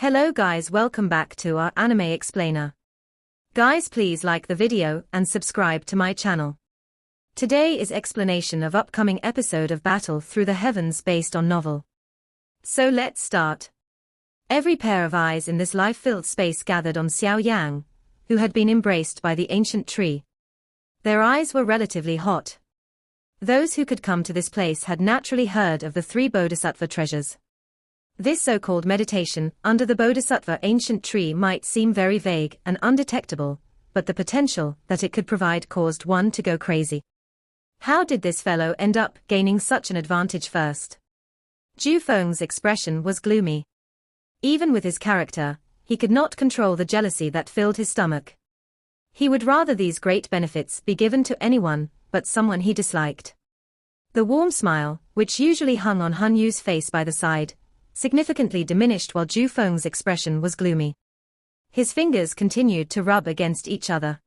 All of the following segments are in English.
Hello guys, welcome back to our anime explainer. Guys, please like the video and subscribe to my channel. Today is explanation of upcoming episode of Battle Through the Heavens based on novel. So let's start. Every pair of eyes in this life-filled space gathered on Xiaoyang, who had been embraced by the ancient tree. Their eyes were relatively hot. Those who could come to this place had naturally heard of the three Bodhisattva treasures. This so-called meditation under the Bodhisattva ancient tree might seem very vague and undetectable, but the potential that it could provide caused one to go crazy. How did this fellow end up gaining such an advantage first? Zhu Feng's expression was gloomy. Even with his character, he could not control the jealousy that filled his stomach. He would rather these great benefits be given to anyone but someone he disliked. The warm smile, which usually hung on Han Yu's face by the side, significantly diminished while Zhu Feng's expression was gloomy. His fingers continued to rub against each other.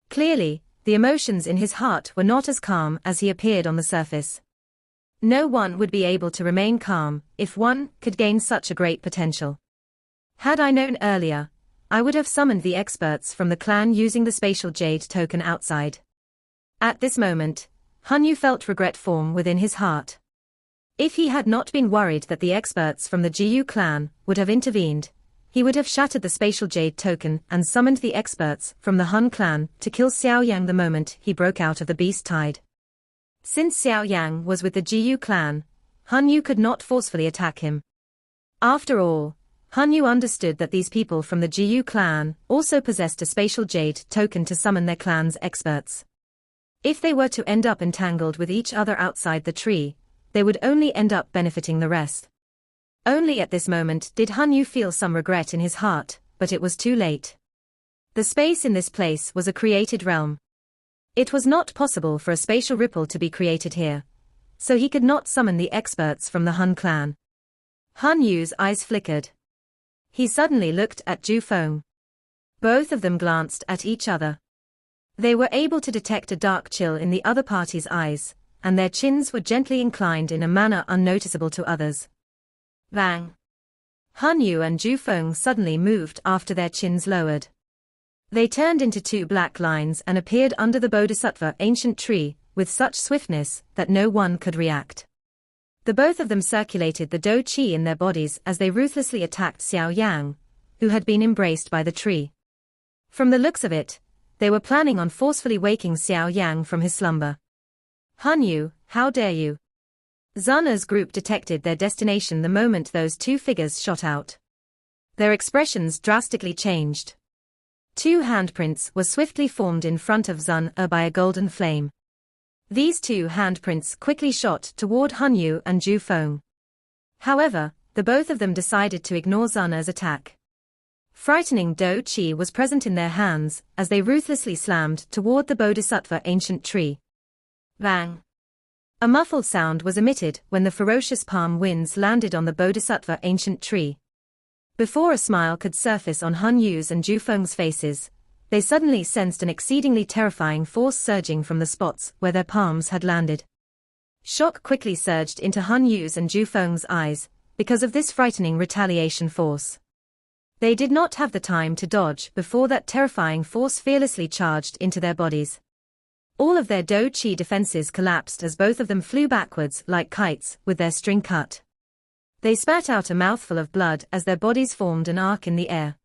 Clearly, the emotions in his heart were not as calm as he appeared on the surface. No one would be able to remain calm if one could gain such a great potential. Had I known earlier, I would have summoned the experts from the clan using the spatial jade token outside. At this moment, Han Yu felt regret form within his heart. If he had not been worried that the experts from the Jiyu clan would have intervened, he would have shattered the spatial jade token and summoned the experts from the Han clan to kill Xiaoyang the moment he broke out of the beast tide. Since Xiaoyang was with the Jiyu clan, Han Yu could not forcefully attack him. After all, Han Yu understood that these people from the Jiyu clan also possessed a spatial jade token to summon their clan's experts. If they were to end up entangled with each other outside the tree, they would only end up benefiting the rest. Only at this moment did Han Yu feel some regret in his heart, but it was too late. The space in this place was a created realm. It was not possible for a spatial ripple to be created here, so he could not summon the experts from the Han clan. Han Yu's eyes flickered. He suddenly looked at Zhu Feng. Both of them glanced at each other. They were able to detect a dark chill in the other party's eyes, and their chins were gently inclined in a manner unnoticeable to others. Bang! Han Yu and Zhu Feng suddenly moved after their chins lowered. They turned into two black lines and appeared under the Bodhisattva ancient tree, with such swiftness that no one could react. The both of them circulated the Do Qi in their bodies as they ruthlessly attacked Xiaoyang, who had been embraced by the tree. From the looks of it, they were planning on forcefully waking Xiaoyang from his slumber. Han Yu, how dare you? Sun Er's group detected their destination the moment those two figures shot out. Their expressions drastically changed. Two handprints were swiftly formed in front of Sun Er by a golden flame. These two handprints quickly shot toward Han Yu and Zhu Feng. However, the both of them decided to ignore Sun Er's attack. Frightening Do Qi was present in their hands as they ruthlessly slammed toward the Bodhisattva ancient tree. Bang! A muffled sound was emitted when the ferocious palm winds landed on the Bodhisattva ancient tree. Before a smile could surface on Han Yu's and Zhu Feng's faces, they suddenly sensed an exceedingly terrifying force surging from the spots where their palms had landed. Shock quickly surged into Han Yu's and Zhu Feng's eyes because of this frightening retaliation force. They did not have the time to dodge before that terrifying force fearlessly charged into their bodies. All of their Do Qi defenses collapsed as both of them flew backwards like kites with their string cut. They spat out a mouthful of blood as their bodies formed an arc in the air.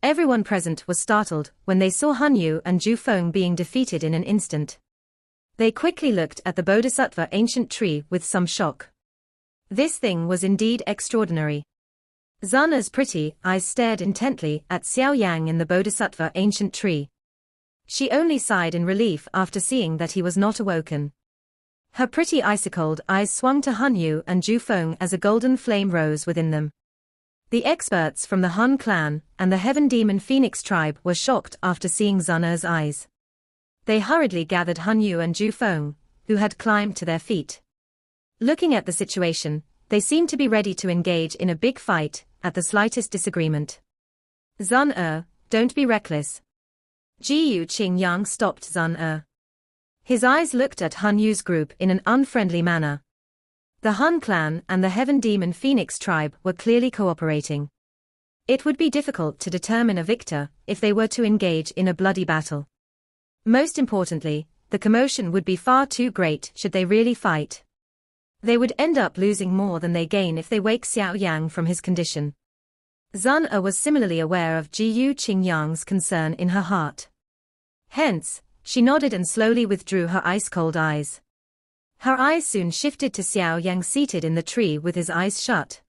Everyone present was startled when they saw Han Yu and Zhu Feng being defeated in an instant. They quickly looked at the Bodhisattva ancient tree with some shock. This thing was indeed extraordinary. Sun Er's pretty eyes stared intently at Xiaoyang in the Bodhisattva ancient tree. She only sighed in relief after seeing that he was not awoken. Her pretty icicled eyes swung to Han Yu and Zhu Feng as a golden flame rose within them. The experts from the Han clan and the Heaven Demon Phoenix tribe were shocked after seeing Sun Er's eyes. They hurriedly gathered Han Yu and Zhu Feng, who had climbed to their feet. Looking at the situation, they seemed to be ready to engage in a big fight at the slightest disagreement. Sun Er, don't be reckless. Jiyu Qingyang stopped Sun Er. His eyes looked at Han Yu's group in an unfriendly manner. The Han clan and the Heaven Demon Phoenix tribe were clearly cooperating. It would be difficult to determine a victor if they were to engage in a bloody battle. Most importantly, the commotion would be far too great should they really fight. They would end up losing more than they gain if they wake Xiaoyang from his condition. Zun Er was similarly aware of Jiyu Qingyang's concern in her heart. Hence, she nodded and slowly withdrew her ice-cold eyes. Her eyes soon shifted to Xiaoyang seated in the tree with his eyes shut.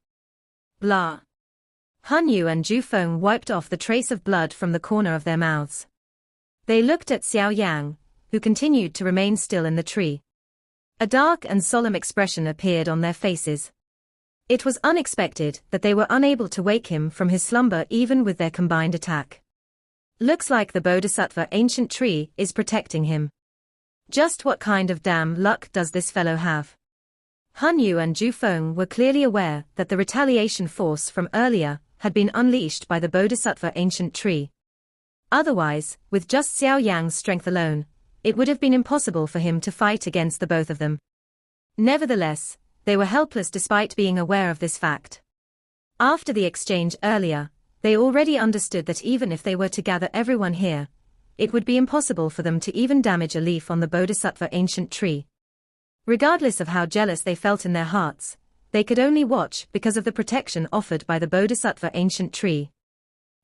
Blah. Han Yu and Zhu Feng wiped off the trace of blood from the corner of their mouths. They looked at Xiaoyang, who continued to remain still in the tree. A dark and solemn expression appeared on their faces. It was unexpected that they were unable to wake him from his slumber even with their combined attack. Looks like the Bodhisattva ancient tree is protecting him. Just what kind of damn luck does this fellow have? Han Yu and Zhu Feng were clearly aware that the retaliation force from earlier had been unleashed by the Bodhisattva ancient tree. Otherwise, with just Xiaoyang's strength alone, it would have been impossible for him to fight against the both of them. Nevertheless, they were helpless despite being aware of this fact. After the exchange earlier, they already understood that even if they were to gather everyone here, it would be impossible for them to even damage a leaf on the Bodhisattva ancient tree. Regardless of how jealous they felt in their hearts, they could only watch because of the protection offered by the Bodhisattva ancient tree.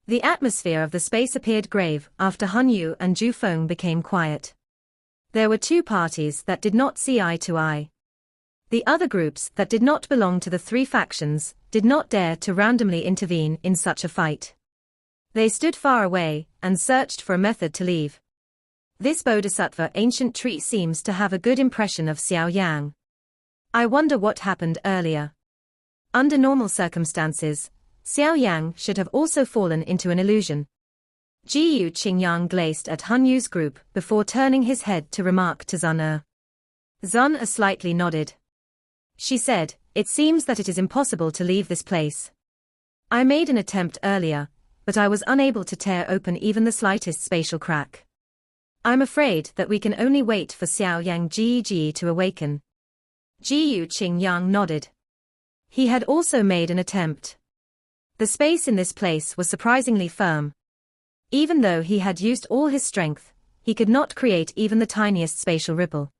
The atmosphere of the space appeared grave after Han Yu and Zhu Feng became quiet. There were two parties that did not see eye to eye. The other groups that did not belong to the three factions did not dare to randomly intervene in such a fight. They stood far away and searched for a method to leave. This Bodhisattva ancient tree seems to have a good impression of Xiaoyang. I wonder what happened earlier. Under normal circumstances, Xiaoyang should have also fallen into an illusion. Jiyu Qingyang gazed at Han Yu's group before turning his head to remark to Zun Er. Zun Er slightly nodded. She said, "It seems that it is impossible to leave this place. I made an attempt earlier, but I was unable to tear open even the slightest spatial crack. I'm afraid that we can only wait for Xiaoyang Ji to awaken." Jiyu Qingyang nodded. He had also made an attempt. The space in this place was surprisingly firm. Even though he had used all his strength, he could not create even the tiniest spatial ripple.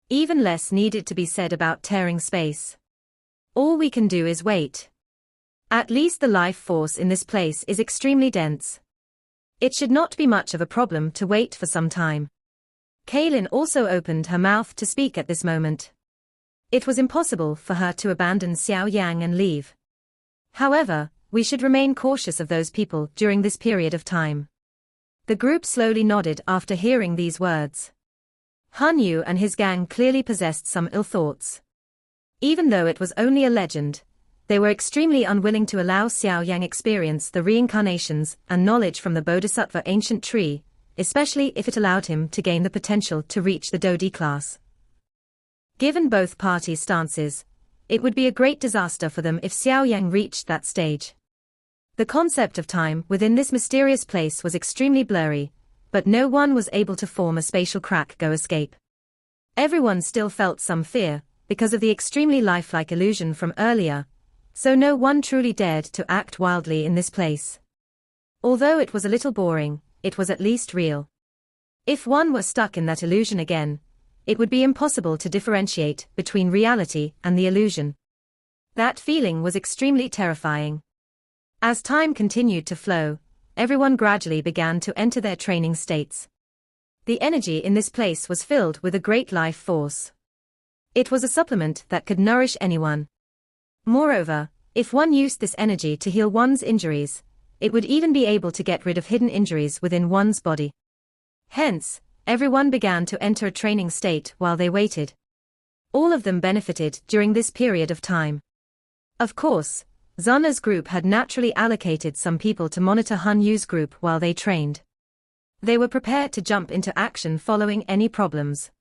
Even less needed to be said about tearing space. All we can do is wait. At least the life force in this place is extremely dense. It should not be much of a problem to wait for some time. Kaylin also opened her mouth to speak at this moment. It was impossible for her to abandon Xiaoyang and leave. However, we should remain cautious of those people during this period of time. The group slowly nodded after hearing these words. Han Yu and his gang clearly possessed some ill thoughts. Even though it was only a legend, they were extremely unwilling to allow Xiaoyang experience the reincarnations and knowledge from the Bodhisattva ancient tree, especially if it allowed him to gain the potential to reach the Dodi class. Given both parties' stances, it would be a great disaster for them if Xiaoyang reached that stage. The concept of time within this mysterious place was extremely blurry, but no one was able to form a spatial crack go escape. Everyone still felt some fear, because of the extremely lifelike illusion from earlier, so no one truly dared to act wildly in this place. Although it was a little boring, it was at least real. If one were stuck in that illusion again, it would be impossible to differentiate between reality and the illusion. That feeling was extremely terrifying. As time continued to flow, everyone gradually began to enter their training states. The energy in this place was filled with a great life force. It was a supplement that could nourish anyone. Moreover, if one used this energy to heal one's injuries, it would even be able to get rid of hidden injuries within one's body. Hence, everyone began to enter a training state while they waited. All of them benefited during this period of time. Of course, Zana's group had naturally allocated some people to monitor Han Yu's group while they trained. They were prepared to jump into action following any problems.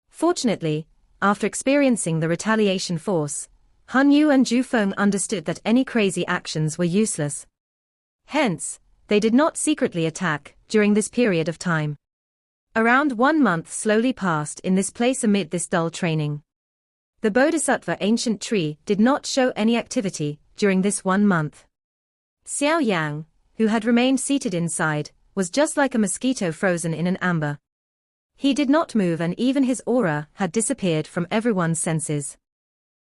Fortunately, after experiencing the retaliation force, Han Yu and Zhu Feng understood that any crazy actions were useless. Hence, they did not secretly attack during this period of time. Around 1 month slowly passed in this place amid this dull training. The Bodhisattva ancient tree did not show any activity during this 1 month. Xiaoyang, who had remained seated inside, was just like a mosquito frozen in an amber. He did not move, and even his aura had disappeared from everyone's senses.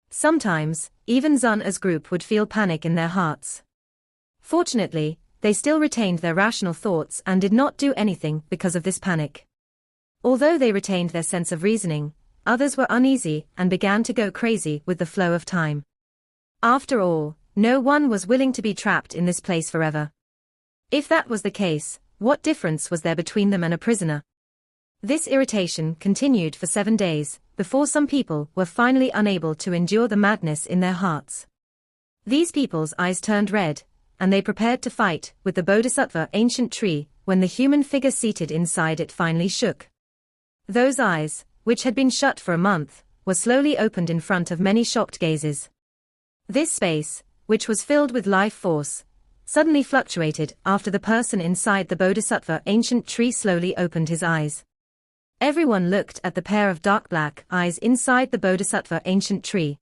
Sometimes, even Zun-Er's group would feel panic in their hearts. Fortunately, they still retained their rational thoughts and did not do anything because of this panic. Although they retained their sense of reasoning, others were uneasy and began to go crazy with the flow of time. After all, no one was willing to be trapped in this place forever. If that was the case, what difference was there between them and a prisoner? This irritation continued for 7 days, before some people were finally unable to endure the madness in their hearts. These people's eyes turned red, and they prepared to fight with the Bodhisattva ancient tree when the human figure seated inside it finally shook. Those eyes, which had been shut for a month, were slowly opened in front of many shocked gazes. This space, which was filled with life force, suddenly fluctuated after the person inside the Bodhisattva ancient tree slowly opened his eyes. Everyone looked at the pair of dark black eyes inside the Bodhisattva ancient tree.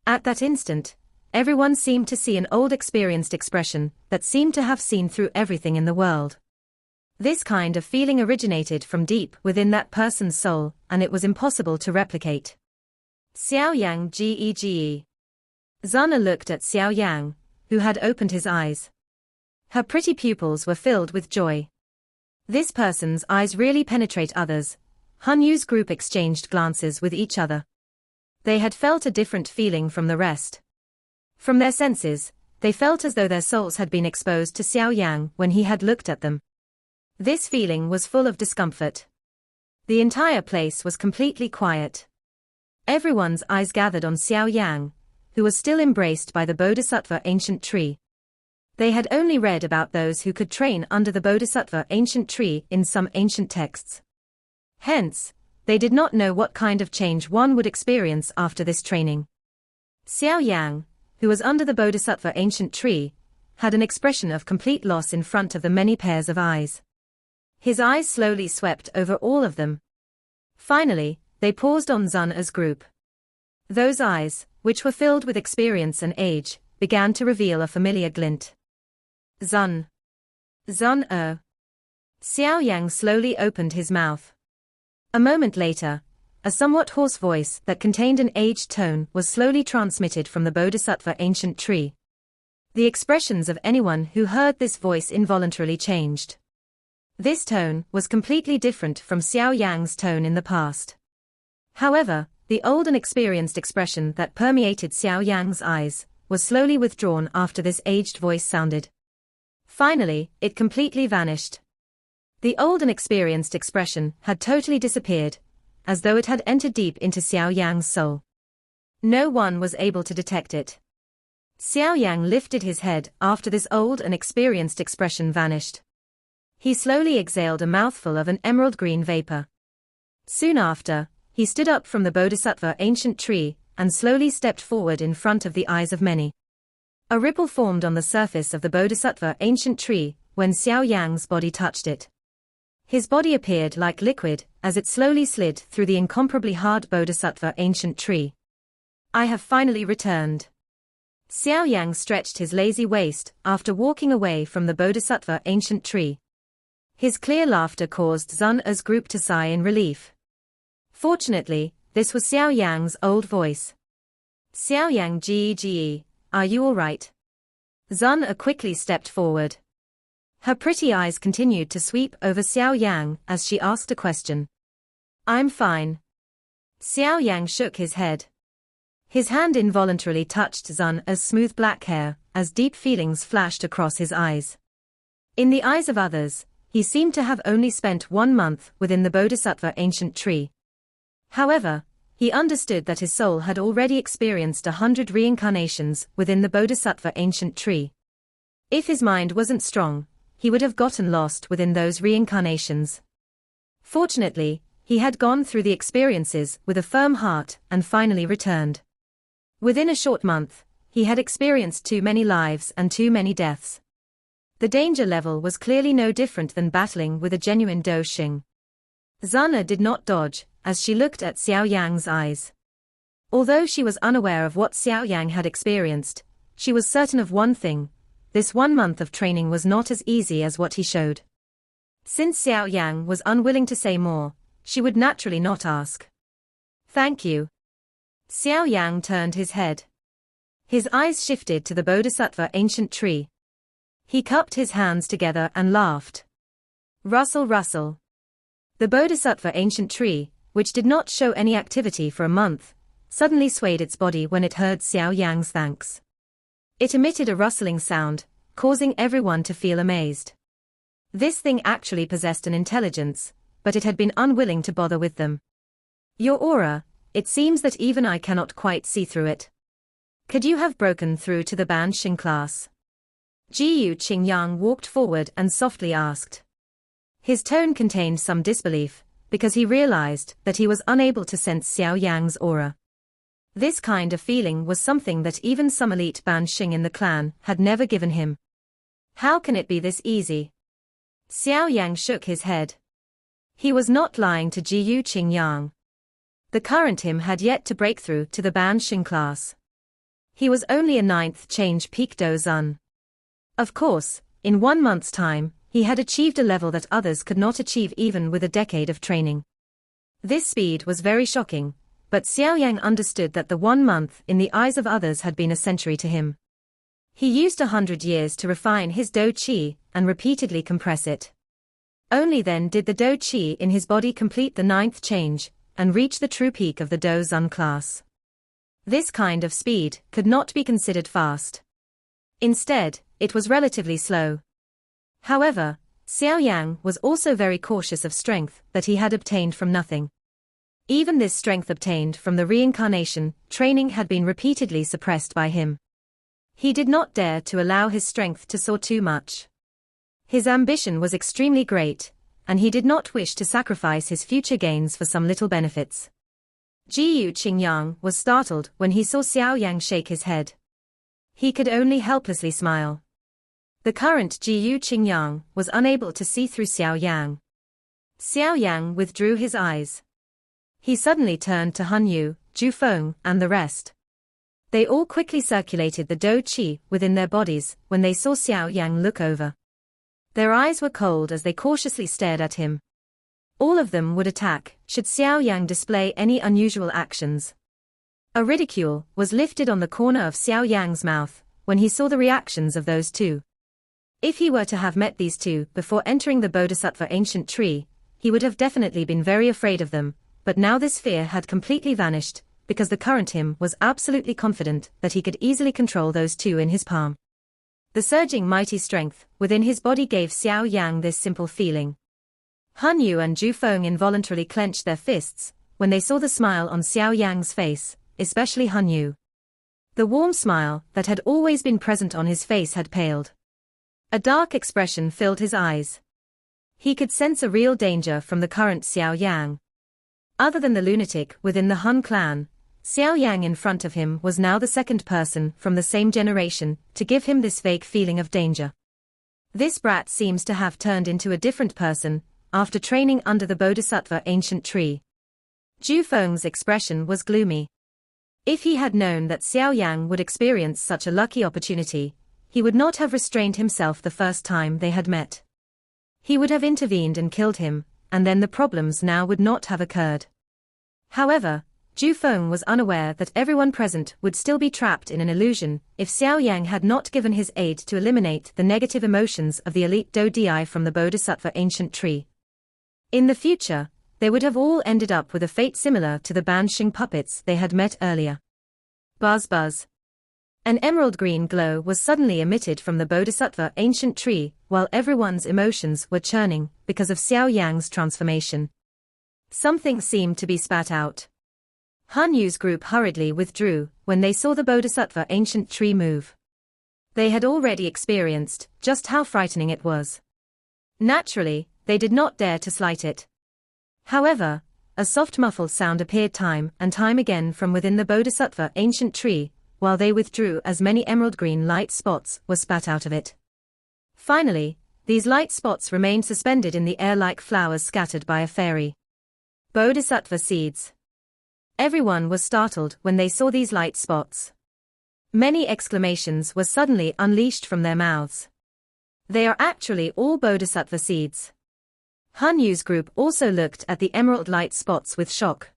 At that instant, everyone seemed to see an old experienced expression that seemed to have seen through everything in the world. This kind of feeling originated from deep within that person's soul, and it was impossible to replicate. Xiaoyang Gege. Zun-Er looked at Xiaoyang, who had opened his eyes. Her pretty pupils were filled with joy. This person's eyes really penetrate others. Han Yu's group exchanged glances with each other. They had felt a different feeling from the rest. From their senses, they felt as though their souls had been exposed to Xiaoyang when he had looked at them. This feeling was full of discomfort. The entire place was completely quiet. Everyone's eyes gathered on Xiaoyang, who was still embraced by the Bodhisattva ancient tree. They had only read about those who could train under the Bodhisattva ancient tree in some ancient texts. Hence, they did not know what kind of change one would experience after this training. Xiaoyang, who was under the Bodhisattva ancient tree, had an expression of complete loss in front of the many pairs of eyes. His eyes slowly swept over all of them. Finally, they paused on Zun-Er's group. Those eyes, which were filled with experience and age, began to reveal a familiar glint. Zun-Er. Xiaoyang slowly opened his mouth. A moment later, a somewhat hoarse voice that contained an aged tone was slowly transmitted from the Bodhisattva ancient tree. The expressions of anyone who heard this voice involuntarily changed. This tone was completely different from Xiaoyang's tone in the past. However, the old and experienced expression that permeated Xiaoyang's eyes was slowly withdrawn after this aged voice sounded. Finally, it completely vanished. The old and experienced expression had totally disappeared, as though it had entered deep into Xiaoyang's soul. No one was able to detect it. Xiaoyang lifted his head after this old and experienced expression vanished. He slowly exhaled a mouthful of an emerald green vapor. Soon after, he stood up from the Bodhisattva ancient tree and slowly stepped forward in front of the eyes of many. A ripple formed on the surface of the Bodhisattva ancient tree when Xiaoyang's body touched it. His body appeared like liquid as it slowly slid through the incomparably hard Bodhisattva ancient tree. I have finally returned. Xiaoyang stretched his lazy waist after walking away from the Bodhisattva ancient tree. His clear laughter caused Zun-Er's group to sigh in relief. Fortunately, this was Xiaoyang's old voice. Xiaoyang Gege, are you all right? Zun-Er quickly stepped forward. Her pretty eyes continued to sweep over Xiaoyang as she asked a question. I'm fine. Xiaoyang shook his head. His hand involuntarily touched Zun-Er's smooth black hair as deep feelings flashed across his eyes. In the eyes of others, he seemed to have only spent 1 month within the Bodhisattva ancient tree. However, he understood that his soul had already experienced 100 reincarnations within the Bodhisattva ancient tree. If his mind wasn't strong, he would have gotten lost within those reincarnations. Fortunately, he had gone through the experiences with a firm heart and finally returned. Within a short month, he had experienced too many lives and too many deaths. The danger level was clearly no different than battling with a genuine Do Xing. Zun-Er did not dodge as she looked at Xiaoyang's eyes. Although she was unaware of what Xiaoyang had experienced, she was certain of one thing: this 1 month of training was not as easy as what he showed. Since Xiaoyang was unwilling to say more, she would naturally not ask. Thank you. Xiaoyang turned his head. His eyes shifted to the Bodhisattva ancient tree. He cupped his hands together and laughed. Rustle, rustle. The Bodhisattva ancient tree, which did not show any activity for a month, suddenly swayed its body when it heard Xiaoyang's thanks. It emitted a rustling sound, causing everyone to feel amazed. This thing actually possessed an intelligence, but it had been unwilling to bother with them. Your aura, it seems that even I cannot quite see through it. Could you have broken through to the Ban Xing class? Jiyu Qingyang walked forward and softly asked. His tone contained some disbelief, because he realized that he was unable to sense Xiaoyang's aura. This kind of feeling was something that even some elite Ban Xing in the clan had never given him. How can it be this easy? Xiaoyang shook his head. He was not lying to Jiyu Qingyang. The current him had yet to break through to the Ban Xing class. He was only a 9th change peak Dozun. Of course, in 1 month's time, he had achieved a level that others could not achieve even with a decade of training. This speed was very shocking, but Xiaoyang understood that the 1 month in the eyes of others had been a century to him. He used 100 years to refine his Do Qi and repeatedly compress it. Only then did the Do Qi in his body complete the 9th change and reach the true peak of the Dozun class. This kind of speed could not be considered fast. Instead, it was relatively slow. However, Xiaoyang was also very cautious of strength that he had obtained from nothing. Even this strength obtained from the reincarnation training had been repeatedly suppressed by him. He did not dare to allow his strength to soar too much. His ambition was extremely great, and he did not wish to sacrifice his future gains for some little benefits. Jiyu Qingyang was startled when he saw Xiaoyang shake his head. He could only helplessly smile. The current Jiyu Qingyang was unable to see through Xiaoyang. Xiaoyang withdrew his eyes. He suddenly turned to Hanyu, Jufeng, and the rest. They all quickly circulated the Do Qi within their bodies when they saw Xiaoyang look over. Their eyes were cold as they cautiously stared at him. All of them would attack, should Xiaoyang display any unusual actions. A ridicule was lifted on the corner of Xiaoyang's mouth when he saw the reactions of those two. If he were to have met these two before entering the Bodhisattva ancient tree, he would have definitely been very afraid of them, but now this fear had completely vanished, because the current him was absolutely confident that he could easily control those two in his palm. The surging mighty strength within his body gave Xiaoyang this simple feeling. Hanyu and Jufeng involuntarily clenched their fists when they saw the smile on Xiaoyang's face, especially Hanyu. The warm smile that had always been present on his face had paled. A dark expression filled his eyes. He could sense a real danger from the current Xiaoyang. Other than the lunatic within the Han clan, Xiaoyang in front of him was now the second person from the same generation to give him this vague feeling of danger. This brat seems to have turned into a different person after training under the Bodhisattva ancient tree. Jufeng's expression was gloomy. If he had known that Xiaoyang would experience such a lucky opportunity, he would not have restrained himself the first time they had met. He would have intervened and killed him, and then the problems now would not have occurred. However, Jufeng was unaware that everyone present would still be trapped in an illusion if Xiaoyang had not given his aid to eliminate the negative emotions of the elite Do Di from the Bodhisattva ancient tree. In the future, they would have all ended up with a fate similar to the Ban Xing puppets they had met earlier. Buzz buzz. An emerald green glow was suddenly emitted from the Bodhisattva ancient tree while everyone's emotions were churning because of Xiaoyang's transformation. Something seemed to be spat out. Hanyu's group hurriedly withdrew when they saw the Bodhisattva ancient tree move. They had already experienced just how frightening it was. Naturally, they did not dare to slight it. However, a soft muffled sound appeared time and time again from within the Bodhisattva ancient tree, while they withdrew as many emerald green light spots were spat out of it. Finally, these light spots remained suspended in the air like flowers scattered by a fairy. Bodhisattva seeds. Everyone was startled when they saw these light spots. Many exclamations were suddenly unleashed from their mouths. They are actually all bodhisattva seeds. Han Yu's group also looked at the emerald light spots with shock.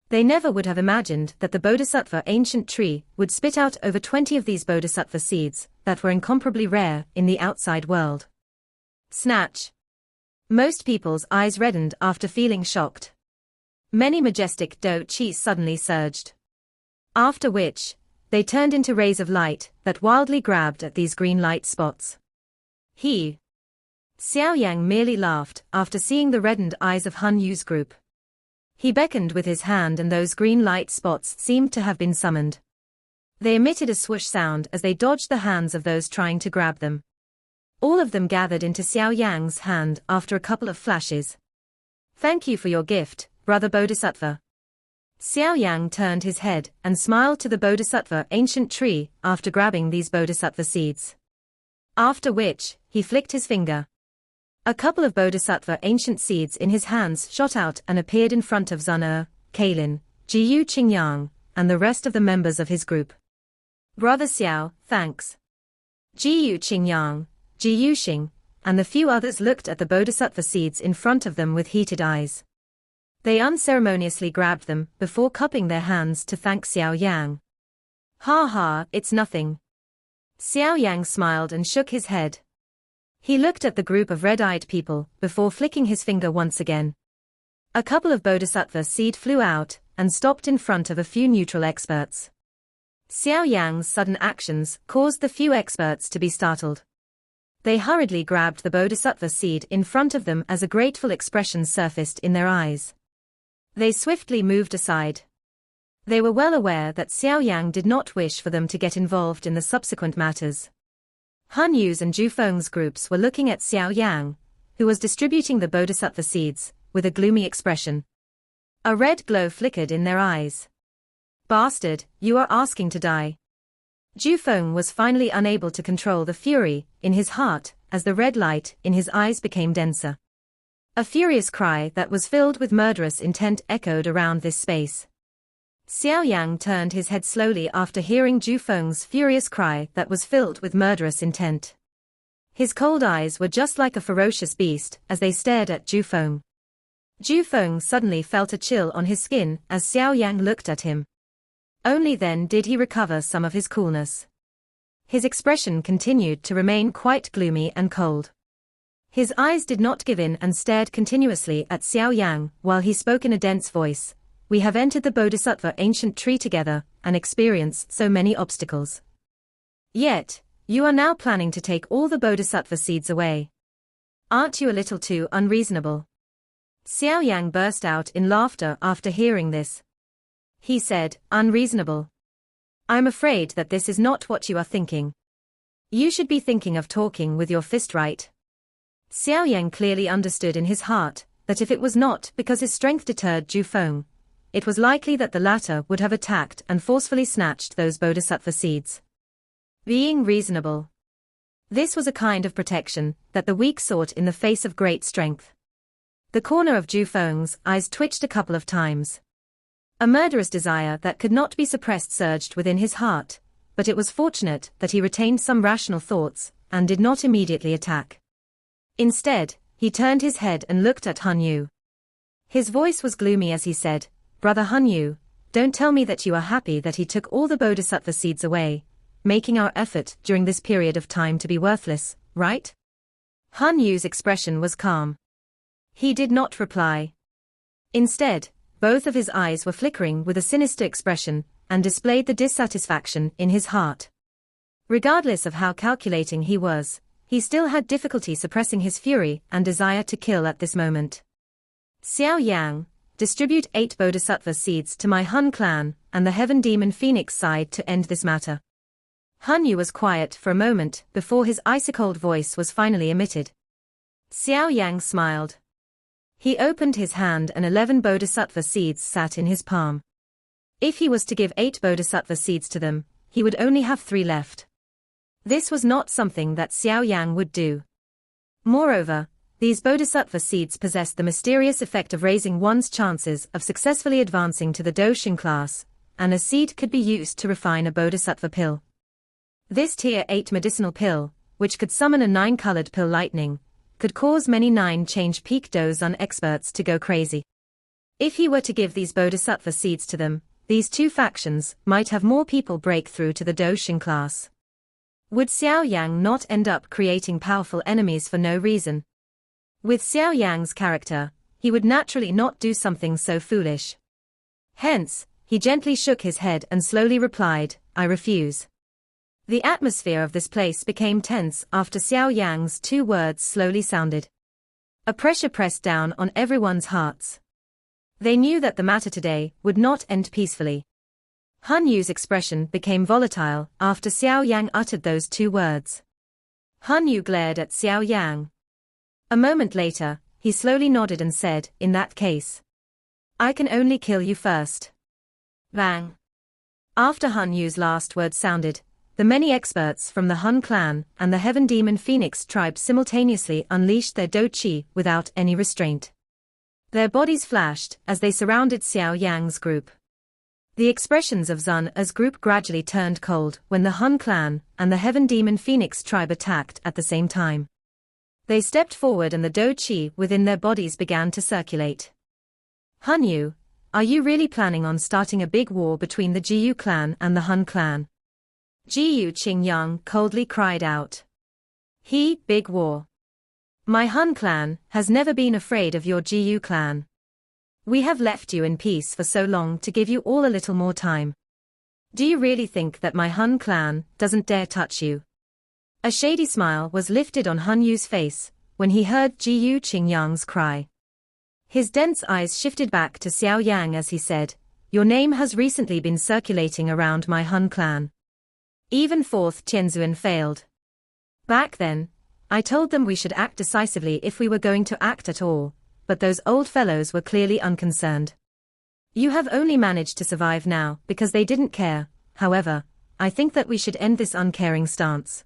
They never would have imagined that the bodhisattva ancient tree would spit out over 20 of these bodhisattva seeds that were incomparably rare in the outside world. Snatch. Most people's eyes reddened after feeling shocked. Many majestic Do Chi suddenly surged. After which, they turned into rays of light that wildly grabbed at these green light spots. Xiaoyang merely laughed after seeing the reddened eyes of Han Yu's group. He beckoned with his hand and those green light spots seemed to have been summoned. They emitted a swoosh sound as they dodged the hands of those trying to grab them. All of them gathered into Xiaoyang's hand after a couple of flashes. "Thank you for your gift, Brother Bodhisattva." Xiaoyang turned his head and smiled to the bodhisattva ancient tree after grabbing these bodhisattva seeds. After which, he flicked his finger. A couple of bodhisattva ancient seeds in his hands shot out and appeared in front of Zun Kailin, Jiyu Qingyang, and the rest of the members of his group. "Brother Xiao, thanks." Jiyu Qingyang, Jiyu Xing, and the few others looked at the bodhisattva seeds in front of them with heated eyes. They unceremoniously grabbed them before cupping their hands to thank Xiaoyang. "Ha ha, it's nothing." Xiaoyang smiled and shook his head. He looked at the group of red-eyed people before flicking his finger once again. A couple of bodhisattva seed flew out and stopped in front of a few neutral experts. Xiaoyang's sudden actions caused the few experts to be startled. They hurriedly grabbed the bodhisattva seed in front of them as a grateful expression surfaced in their eyes. They swiftly moved aside. They were well aware that Xiaoyang did not wish for them to get involved in the subsequent matters. Han Yu's and Jufeng's groups were looking at Xiaoyang, who was distributing the bodhisattva seeds, with a gloomy expression. A red glow flickered in their eyes. "Bastard, you are asking to die." Jufeng was finally unable to control the fury in his heart as the red light in his eyes became denser. A furious cry that was filled with murderous intent echoed around this space. Xiaoyang turned his head slowly after hearing Jufeng's furious cry that was filled with murderous intent. His cold eyes were just like a ferocious beast as they stared at Jufeng. Jufeng suddenly felt a chill on his skin as Xiaoyang looked at him. Only then did he recover some of his coolness. His expression continued to remain quite gloomy and cold. His eyes did not give in and stared continuously at Xiaoyang while he spoke in a dense voice. "We have entered the Bodhisattva ancient tree together and experienced so many obstacles. Yet, you are now planning to take all the Bodhisattva seeds away. Aren't you a little too unreasonable?" Xiaoyang burst out in laughter after hearing this. He said, "Unreasonable? I'm afraid that this is not what you are thinking. You should be thinking of talking with your fist, right?" Xiaoyang clearly understood in his heart that if it was not because his strength deterred Jufeng, it was likely that the latter would have attacked and forcefully snatched those bodhisattva seeds. Being reasonable. This was a kind of protection that the weak sought in the face of great strength. The corner of Jufeng's eyes twitched a couple of times. A murderous desire that could not be suppressed surged within his heart, but it was fortunate that he retained some rational thoughts and did not immediately attack. Instead, he turned his head and looked at Han Yu. His voice was gloomy as he said, "Brother Han Yu, don't tell me that you are happy that he took all the bodhisattva seeds away, making our effort during this period of time to be worthless, right?" Han Yu's expression was calm. He did not reply. Instead, both of his eyes were flickering with a sinister expression and displayed the dissatisfaction in his heart. Regardless of how calculating he was, he still had difficulty suppressing his fury and desire to kill at this moment. "Xiaoyang, distribute 8 bodhisattva seeds to my Han clan and the Heaven Demon Phoenix side to end this matter." Han Yu was quiet for a moment before his icy-cold voice was finally emitted. Xiaoyang smiled. He opened his hand and 11 bodhisattva seeds sat in his palm. If he was to give 8 bodhisattva seeds to them, he would only have 3 left. This was not something that Xiaoyang would do. Moreover, these bodhisattva seeds possessed the mysterious effect of raising one's chances of successfully advancing to the Doshun class, and a seed could be used to refine a bodhisattva pill. This Tier 8 medicinal pill, which could summon a 9-colored pill lightning, could cause many 9-change peak Dozun experts to go crazy. If he were to give these bodhisattva seeds to them, these two factions might have more people break through to the Doshin class. Would Xiaoyang not end up creating powerful enemies for no reason? With Xiaoyang's character, he would naturally not do something so foolish. Hence, he gently shook his head and slowly replied, "I refuse." The atmosphere of this place became tense after Xiaoyang's 2 words slowly sounded. A pressure pressed down on everyone's hearts. They knew that the matter today would not end peacefully. Han Yu's expression became volatile after Xiaoyang uttered those 2 words. Han Yu glared at Xiaoyang. A moment later, he slowly nodded and said, "In that case, I can only kill you first." Bang! After Han Yu's last word sounded, the many experts from the Han clan and the Heaven Demon Phoenix tribe simultaneously unleashed their Do Chi without any restraint. Their bodies flashed as they surrounded Xiaoyang's group. The expressions of Zun's group gradually turned cold when the Han clan and the Heaven Demon Phoenix tribe attacked at the same time. They stepped forward and the Do Chi within their bodies began to circulate. "Han Yu, are you really planning on starting a big war between the Jiyu clan and the Han clan?" Jiyu Qingyang coldly cried out. Big war. My Han clan has never been afraid of your Jiyu clan. We have left you in peace for so long to give you all a little more time. Do you really think that my Han clan doesn't dare touch you? A shady smile was lifted on Han Yu's face when he heard Jiyu Qingyang's cry. His dense eyes shifted back to Xiaoyang as he said, "Your name has recently been circulating around my Han clan. Even 4th Tianzuan failed. Back then, I told them we should act decisively if we were going to act at all, but those old fellows were clearly unconcerned. You have only managed to survive now because they didn't care. However, I think that we should end this uncaring stance."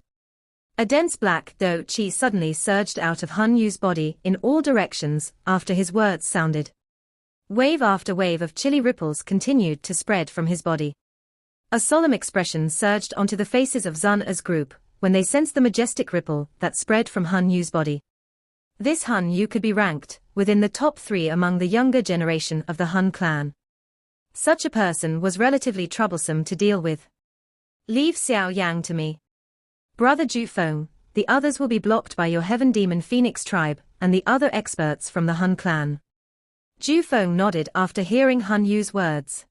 A dense black Do Chi suddenly surged out of Han Yu's body in all directions after his words sounded. Wave after wave of chilly ripples continued to spread from his body. A solemn expression surged onto the faces of Zun's group when they sensed the majestic ripple that spread from Han Yu's body. This Han Yu could be ranked within the top 3 among the younger generation of the Han clan. Such a person was relatively troublesome to deal with. "Leave Xiaoyang to me. Brother Jufeng, the others will be blocked by your Heaven Demon Phoenix tribe and the other experts from the Han clan." Jufeng nodded after hearing Han Yu's words.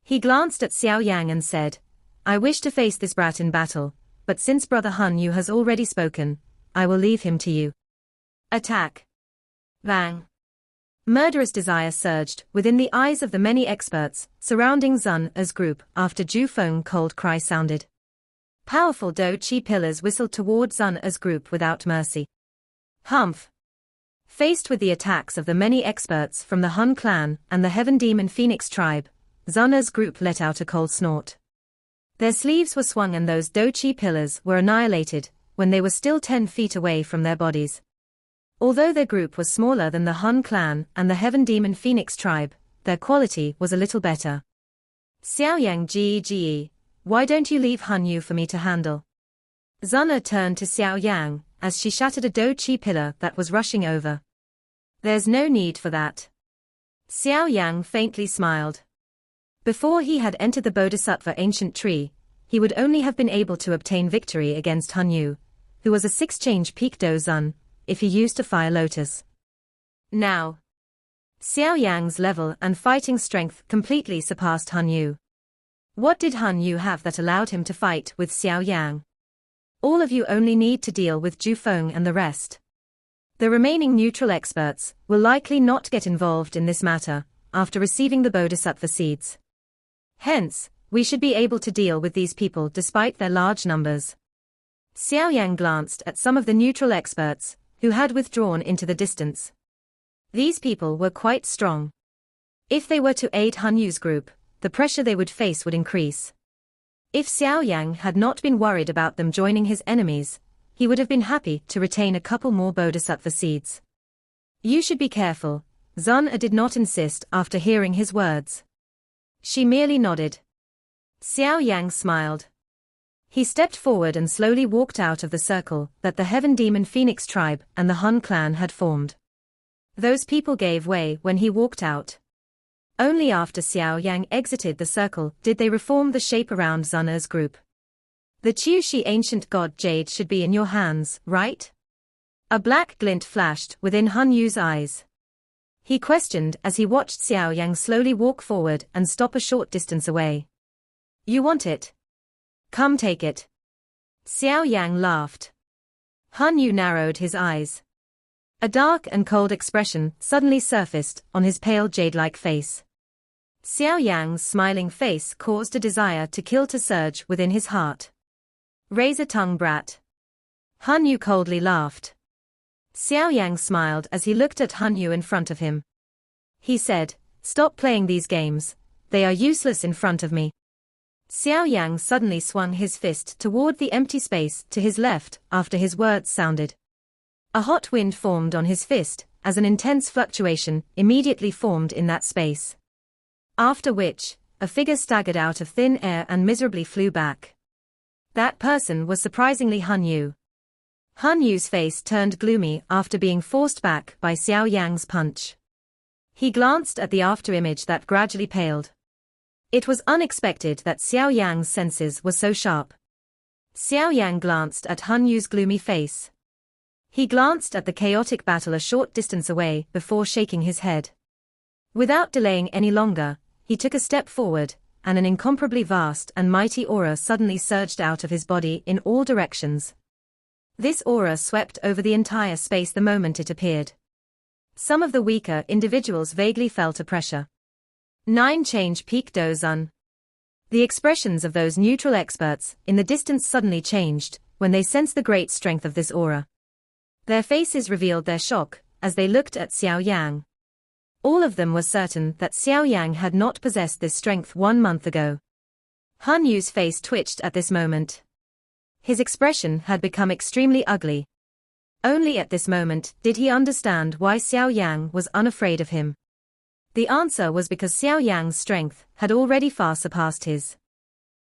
He glanced at Xiaoyang and said, "I wish to face this brat in battle, but since Brother Han Yu has already spoken, I will leave him to you." Attack! Bang! Murderous desire surged within the eyes of the many experts surrounding Zun's group after Jufeng's cold cry sounded. Powerful Do Chi pillars whistled toward Zun's group without mercy. Humph! Faced with the attacks of the many experts from the Han clan and the Heaven Demon Phoenix tribe, Zun's group let out a cold snort. Their sleeves were swung and those Do Chi pillars were annihilated when they were still 10 feet away from their bodies. Although their group was smaller than the Han clan and the Heaven Demon Phoenix tribe, their quality was a little better. "Xiaoyang Ge, why don't you leave Han Yu for me to handle?" Zuna turned to Xiaoyang as she shattered a Do Chi pillar that was rushing over. "There's no need for that." Xiaoyang faintly smiled. Before he had entered the Bodhisattva ancient tree, he would only have been able to obtain victory against Han Yu, who was a 6-change peak Dozun, if he used a fire lotus. Now, Xiaoyang's level and fighting strength completely surpassed Han Yu. What did Han Yu have that allowed him to fight with Xiaoyang? All of you only need to deal with Jufeng and the rest. The remaining neutral experts will likely not get involved in this matter after receiving the Bodhisattva seeds. Hence, we should be able to deal with these people despite their large numbers. Xiaoyang glanced at some of the neutral experts who had withdrawn into the distance. These people were quite strong. If they were to aid Han Yu's group, the pressure they would face would increase. If Xiaoyang had not been worried about them joining his enemies, he would have been happy to retain a couple more Bodhisattva seeds. "You should be careful," Zun did not insist after hearing his words. She merely nodded. Xiaoyang smiled. He stepped forward and slowly walked out of the circle that the Heaven Demon Phoenix tribe and the Hun clan had formed. Those people gave way when he walked out. Only after Xiao Yang exited the circle did they reform the shape around Zun'er's group. The Qiushi ancient god Jade should be in your hands, right? A black glint flashed within Han Yu's eyes. He questioned as he watched Xiao Yang slowly walk forward and stop a short distance away. You want it? Come take it. Xiao Yang laughed. Han Yu narrowed his eyes. A dark and cold expression suddenly surfaced on his pale jade-like face. Xiao Yang's smiling face caused a desire to kill to surge within his heart. Razor-tongue brat. Han Yu coldly laughed. Xiao Yang smiled as he looked at Han Yu in front of him. He said, "Stop playing these games, they are useless in front of me." Xiao Yang suddenly swung his fist toward the empty space to his left after his words sounded. A hot wind formed on his fist, as an intense fluctuation immediately formed in that space. After which, a figure staggered out of thin air and miserably flew back. That person was surprisingly Han Yu. Han Yu's face turned gloomy after being forced back by Xiao Yang's punch. He glanced at the afterimage that gradually paled. It was unexpected that Xiao Yang's senses were so sharp. Xiao Yang glanced at Han Yu's gloomy face. He glanced at the chaotic battle a short distance away before shaking his head. Without delaying any longer, he took a step forward, and an incomparably vast and mighty aura suddenly surged out of his body in all directions. This aura swept over the entire space the moment it appeared. Some of the weaker individuals vaguely felt a pressure. 9 change peak dozun. The expressions of those neutral experts in the distance suddenly changed when they sensed the great strength of this aura. Their faces revealed their shock as they looked at Xiao Yang. All of them were certain that Xiao Yang had not possessed this strength 1 month ago. Han Yu's face twitched at this moment. His expression had become extremely ugly. Only at this moment did he understand why Xiao Yang was unafraid of him. The answer was because Xiao Yang's strength had already far surpassed his.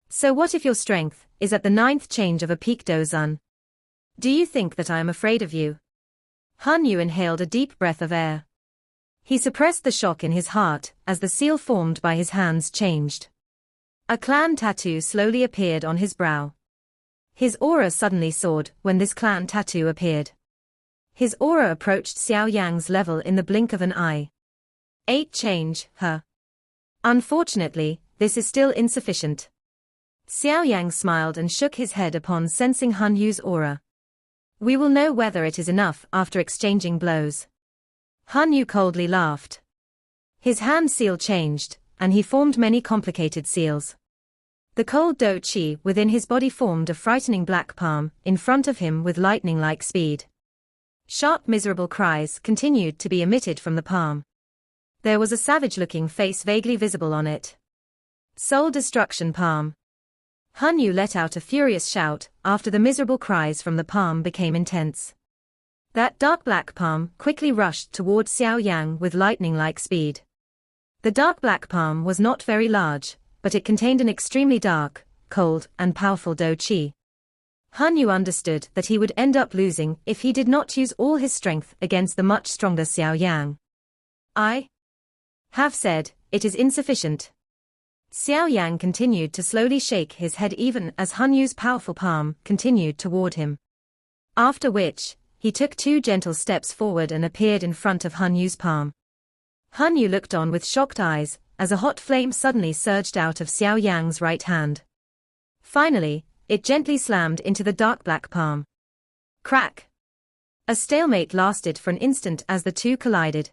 So what if your strength is at the 9th change of a peak dozun? Do you think that I am afraid of you? Han Yu inhaled a deep breath of air. He suppressed the shock in his heart as the seal formed by his hands changed. A clan tattoo slowly appeared on his brow. His aura suddenly soared when this clan tattoo appeared. His aura approached Xiao Yang's level in the blink of an eye. 8 change, huh? Unfortunately, this is still insufficient. Xiao Yang smiled and shook his head upon sensing Han Yu's aura. We will know whether it is enough after exchanging blows. Han Yu coldly laughed. His hand seal changed, and he formed many complicated seals. The cold Do Chi within his body formed a frightening black palm in front of him with lightning-like speed. Sharp miserable cries continued to be emitted from the palm. There was a savage-looking face vaguely visible on it. Soul destruction palm. Han Yu let out a furious shout after the miserable cries from the palm became intense. That dark black palm quickly rushed toward Xiao Yang with lightning-like speed. The dark black palm was not very large, but it contained an extremely dark, cold, and powerful Do Chi. Han Yu understood that he would end up losing if he did not use all his strength against the much stronger Xiao Yang. I have said, it is insufficient. Xiao Yang continued to slowly shake his head even as Han Yu's powerful palm continued toward him. After which, he took 2 gentle steps forward and appeared in front of Han Yu's palm. Han Yu looked on with shocked eyes as a hot flame suddenly surged out of Xiao Yang's right hand. Finally, it gently slammed into the dark black palm. Crack! A stalemate lasted for an instant as the two collided.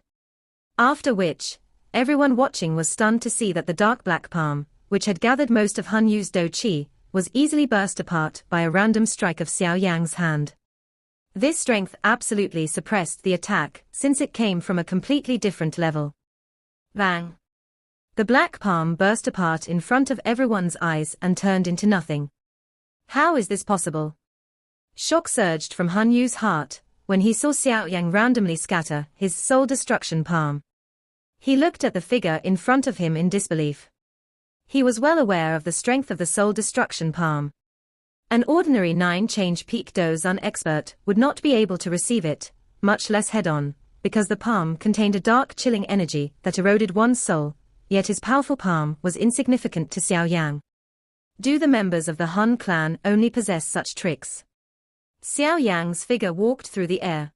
After which, everyone watching was stunned to see that the dark black palm, which had gathered most of Han Yu's Do Chi, was easily burst apart by a random strike of Xiao Yang's hand. This strength absolutely suppressed the attack since it came from a completely different level. Bang! The black palm burst apart in front of everyone's eyes and turned into nothing. How is this possible? Shock surged from Han Yu's heart when he saw Xiao Yang randomly scatter his soul destruction palm. He looked at the figure in front of him in disbelief. He was well aware of the strength of the soul destruction palm. An ordinary 9-change peak dozan expert would not be able to receive it, much less head-on, because the palm contained a dark chilling energy that eroded one's soul, yet his powerful palm was insignificant to Xiaoyang. Do the members of the Han clan only possess such tricks? Xiaoyang's figure walked through the air.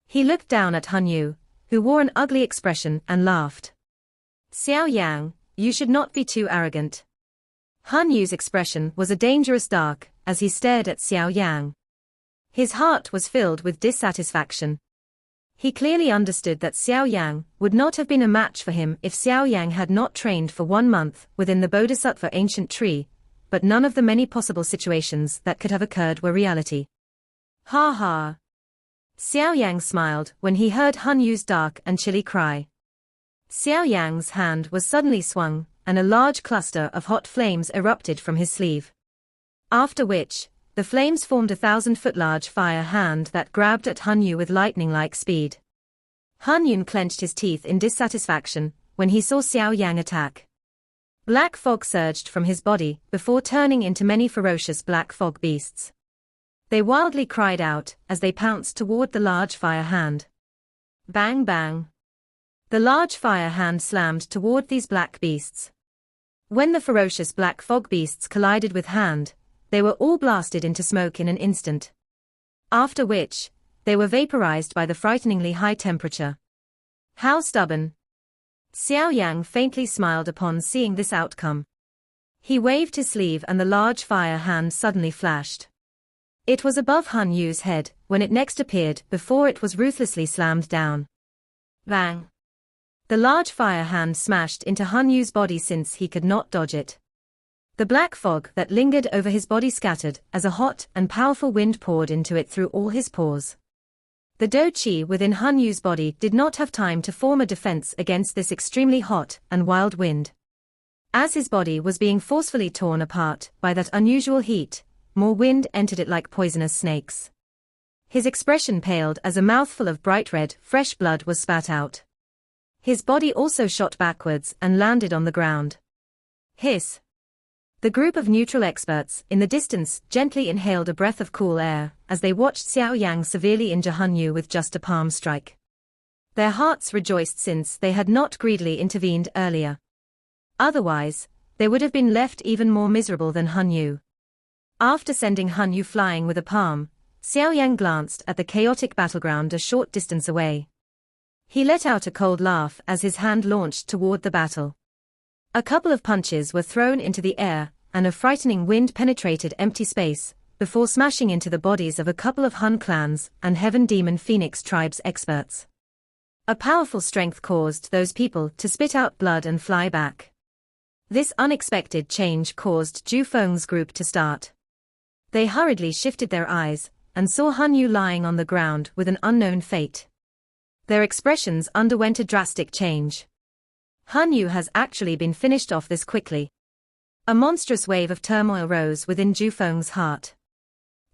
He looked down at Han Yu, who wore an ugly expression and laughed. Xiaoyang, you should not be too arrogant. Han Yu's expression was a dangerous dark as he stared at Xiaoyang. His heart was filled with dissatisfaction. He clearly understood that Xiaoyang would not have been a match for him if Xiaoyang had not trained for 1 month within the Bodhisattva ancient tree, but none of the many possible situations that could have occurred were reality. Ha ha! Xiaoyang smiled when he heard Han Yu's dark and chilly cry. Xiaoyang's hand was suddenly swung, and a large cluster of hot flames erupted from his sleeve. After which, the flames formed a 1,000-foot-large fire hand that grabbed at Han Yu with lightning-like speed. Han Yun clenched his teeth in dissatisfaction when he saw Xiaoyang attack. Black fog surged from his body before turning into many ferocious black fog beasts. They wildly cried out as they pounced toward the large fire hand. Bang bang! The large fire hand slammed toward these black beasts. When the ferocious black fog beasts collided with hand, they were all blasted into smoke in an instant. After which, they were vaporized by the frighteningly high temperature. How stubborn! Xiaoyang faintly smiled upon seeing this outcome. He waved his sleeve and the large fire hand suddenly flashed. It was above Han Yu's head when it next appeared before it was ruthlessly slammed down. Bang! The large fire hand smashed into Han Yu's body since he could not dodge it. The black fog that lingered over his body scattered as a hot and powerful wind poured into it through all his pores. The Do Qi within Han Yu's body did not have time to form a defense against this extremely hot and wild wind. As his body was being forcefully torn apart by that unusual heat, more wind entered it like poisonous snakes. His expression paled as a mouthful of bright red, fresh blood was spat out. His body also shot backwards and landed on the ground. Hiss! The group of neutral experts in the distance gently inhaled a breath of cool air as they watched Xiaoyang severely injure Han Yu with just a palm strike. Their hearts rejoiced since they had not greedily intervened earlier. Otherwise, they would have been left even more miserable than Han Yu. After sending Han Yu flying with a palm, Xiaoyang glanced at the chaotic battleground a short distance away. He let out a cold laugh as his hand launched toward the battle. A couple of punches were thrown into the air, and a frightening wind penetrated empty space, before smashing into the bodies of a couple of Han clans and Heaven Demon Phoenix tribes experts. A powerful strength caused those people to spit out blood and fly back. This unexpected change caused Zhu Feng's group to start. They hurriedly shifted their eyes, and saw Han Yu lying on the ground with an unknown fate. Their expressions underwent a drastic change. Han Yu has actually been finished off this quickly. A monstrous wave of turmoil rose within Zhu Feng's heart.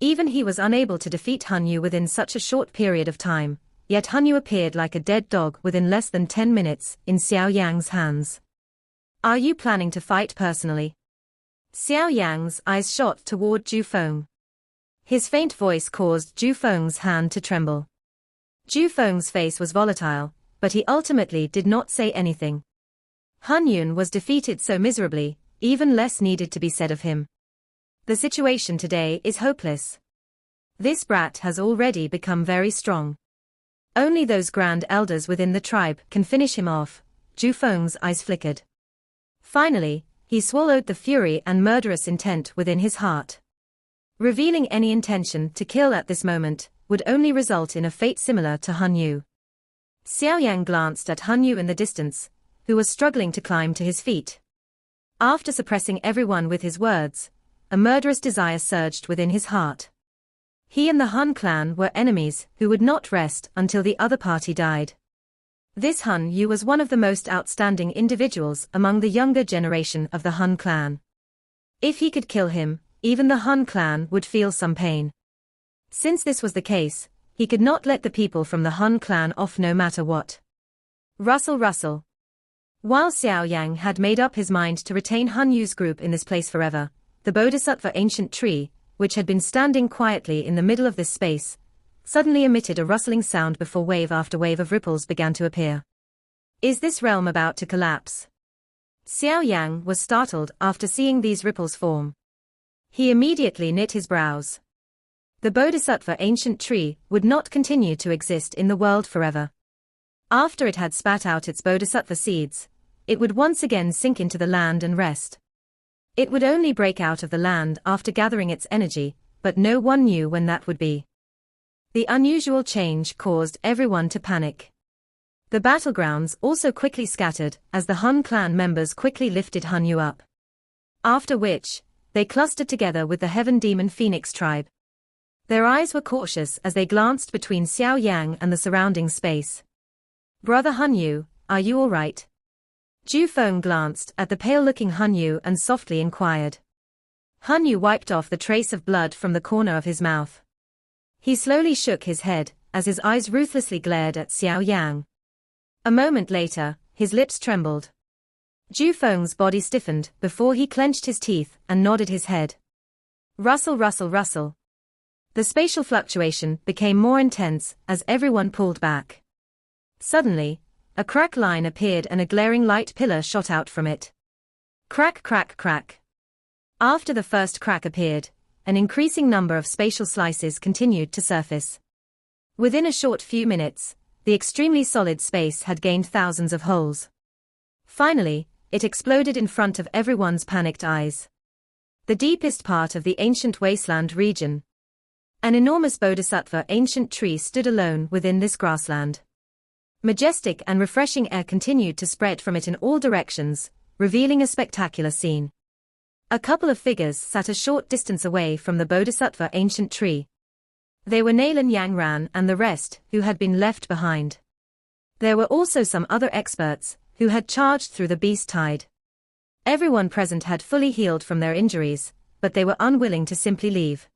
Even he was unable to defeat Han Yu within such a short period of time, yet Han Yu appeared like a dead dog within less than 10 minutes in Xiaoyang's hands. Are you planning to fight personally? Xiaoyang's eyes shot toward Zhu Feng. His faint voice caused Zhu Feng's hand to tremble. Zhu Feng's face was volatile, but he ultimately did not say anything. Han Yun was defeated so miserably, even less needed to be said of him. The situation today is hopeless. This brat has already become very strong. Only those grand elders within the tribe can finish him off. Zhu Feng's eyes flickered. Finally, he swallowed the fury and murderous intent within his heart. Revealing any intention to kill at this moment would only result in a fate similar to Han Yu. Xiaoyang glanced at Han Yu in the distance, who was struggling to climb to his feet. After suppressing everyone with his words, a murderous desire surged within his heart. He and the Han clan were enemies who would not rest until the other party died. This Han Yu was one of the most outstanding individuals among the younger generation of the Han clan. If he could kill him, even the Han clan would feel some pain. Since this was the case, he could not let the people from the Han clan off no matter what. Rustle rustle. While Xiaoyang had made up his mind to retain Hunyu's group in this place forever, the Bodhisattva ancient tree, which had been standing quietly in the middle of this space, suddenly emitted a rustling sound before wave after wave of ripples began to appear. Is this realm about to collapse? Xiaoyang was startled after seeing these ripples form. He immediately knit his brows. The Bodhisattva ancient tree would not continue to exist in the world forever. After it had spat out its Bodhisattva seeds, it would once again sink into the land and rest. It would only break out of the land after gathering its energy, but no one knew when that would be. The unusual change caused everyone to panic. The battlegrounds also quickly scattered as the Hun clan members quickly lifted Hunyu up. After which, they clustered together with the Heaven Demon Phoenix tribe. Their eyes were cautious as they glanced between Xiaoyang and the surrounding space. Brother Hunyu, are you all right? Jufeng glanced at the pale-looking Hunyu and softly inquired. Hunyu wiped off the trace of blood from the corner of his mouth. He slowly shook his head as his eyes ruthlessly glared at Xiaoyang. A moment later, his lips trembled. Jufeng's body stiffened before he clenched his teeth and nodded his head. Rustle, rustle, rustle. The spatial fluctuation became more intense as everyone pulled back. Suddenly, a crack line appeared and a glaring light pillar shot out from it. Crack, crack, crack. After the first crack appeared, an increasing number of spatial slices continued to surface. Within a short few minutes, the extremely solid space had gained thousands of holes. Finally, it exploded in front of everyone's panicked eyes. The deepest part of the ancient wasteland region. An enormous Bodhisattva ancient tree stood alone within this grassland. Majestic and refreshing air continued to spread from it in all directions, revealing a spectacular scene. A couple of figures sat a short distance away from the Bodhisattva ancient tree. They were Nalan Yangran and the rest, who had been left behind. There were also some other experts, who had charged through the beast tide. Everyone present had fully healed from their injuries, but they were unwilling to simply leave.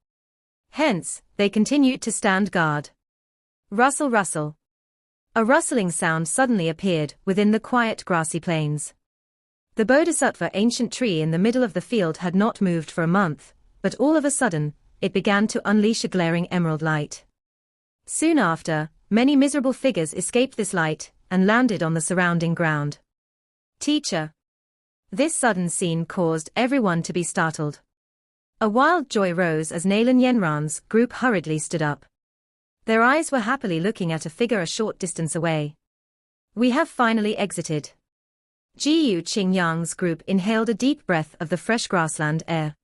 Hence, they continued to stand guard. Rustle, rustle. A rustling sound suddenly appeared within the quiet grassy plains. The Bodhisattva ancient tree in the middle of the field had not moved for a month, but all of a sudden, it began to unleash a glaring emerald light. Soon after, many miserable figures escaped this light and landed on the surrounding ground. Teacher. This sudden scene caused everyone to be startled. A wild joy rose as Nalan Yenran's group hurriedly stood up. Their eyes were happily looking at a figure a short distance away. We have finally exited. Jiyu Qingyang's group inhaled a deep breath of the fresh grassland air.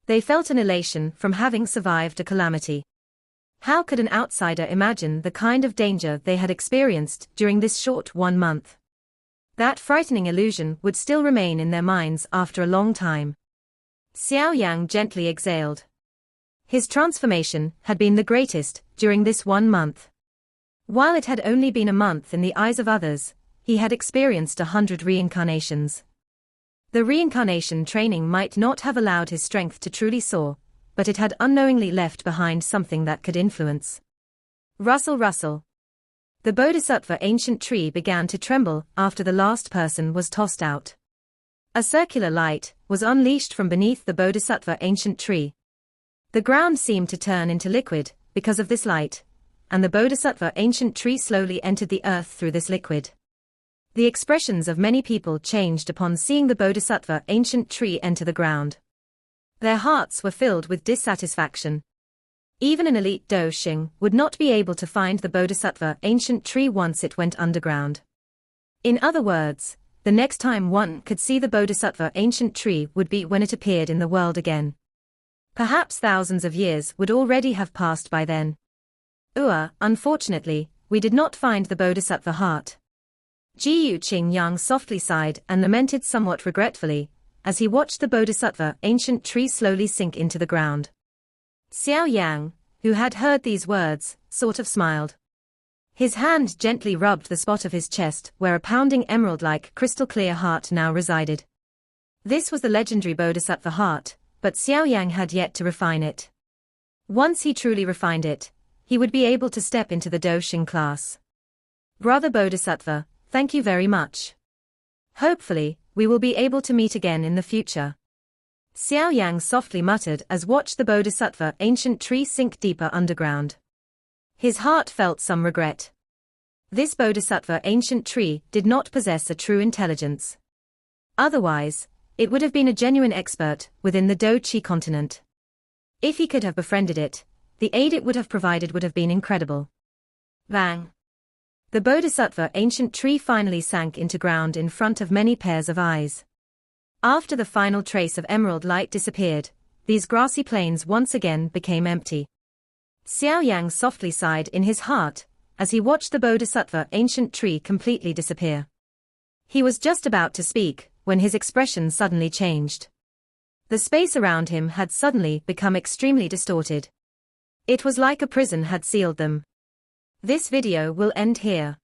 They felt an elation from having survived a calamity. How could an outsider imagine the kind of danger they had experienced during this short 1 month? That frightening illusion would still remain in their minds after a long time. Xiaoyang gently exhaled. His transformation had been the greatest during this 1 month. While it had only been a month in the eyes of others, he had experienced 100 reincarnations. The reincarnation training might not have allowed his strength to truly soar, but it had unknowingly left behind something that could influence. Rustle, rustle. The Bodhisattva ancient tree began to tremble after the last person was tossed out. A circular light was unleashed from beneath the Bodhisattva ancient tree. The ground seemed to turn into liquid because of this light, and the Bodhisattva ancient tree slowly entered the earth through this liquid. The expressions of many people changed upon seeing the Bodhisattva ancient tree enter the ground. Their hearts were filled with dissatisfaction. Even an elite Do Xing would not be able to find the Bodhisattva ancient tree once it went underground. In other words, the next time one could see the Bodhisattva ancient tree would be when it appeared in the world again. Perhaps thousands of years would already have passed by then. Unfortunately, we did not find the Bodhisattva heart. Jiyu Qingyang softly sighed and lamented somewhat regretfully, as he watched the Bodhisattva ancient tree slowly sink into the ground. Xiaoyang, who had heard these words, sort of smiled. His hand gently rubbed the spot of his chest where a pounding emerald-like crystal-clear heart now resided. This was the legendary Bodhisattva heart, but Xiaoyang had yet to refine it. Once he truly refined it, he would be able to step into the Do Xing class. Brother Bodhisattva, thank you very much. Hopefully, we will be able to meet again in the future. Xiaoyang softly muttered as watched the Bodhisattva ancient tree sink deeper underground. His heart felt some regret. This Bodhisattva ancient tree did not possess a true intelligence. Otherwise, it would have been a genuine expert within the Do Chi continent. If he could have befriended it, the aid it would have provided would have been incredible. Bang! The Bodhisattva ancient tree finally sank into ground in front of many pairs of eyes. After the final trace of emerald light disappeared, these grassy plains once again became empty. Xiaoyang softly sighed in his heart as he watched the Bodhisattva ancient tree completely disappear. He was just about to speak when his expression suddenly changed. The space around him had suddenly become extremely distorted. It was like a prison had sealed them. This video will end here.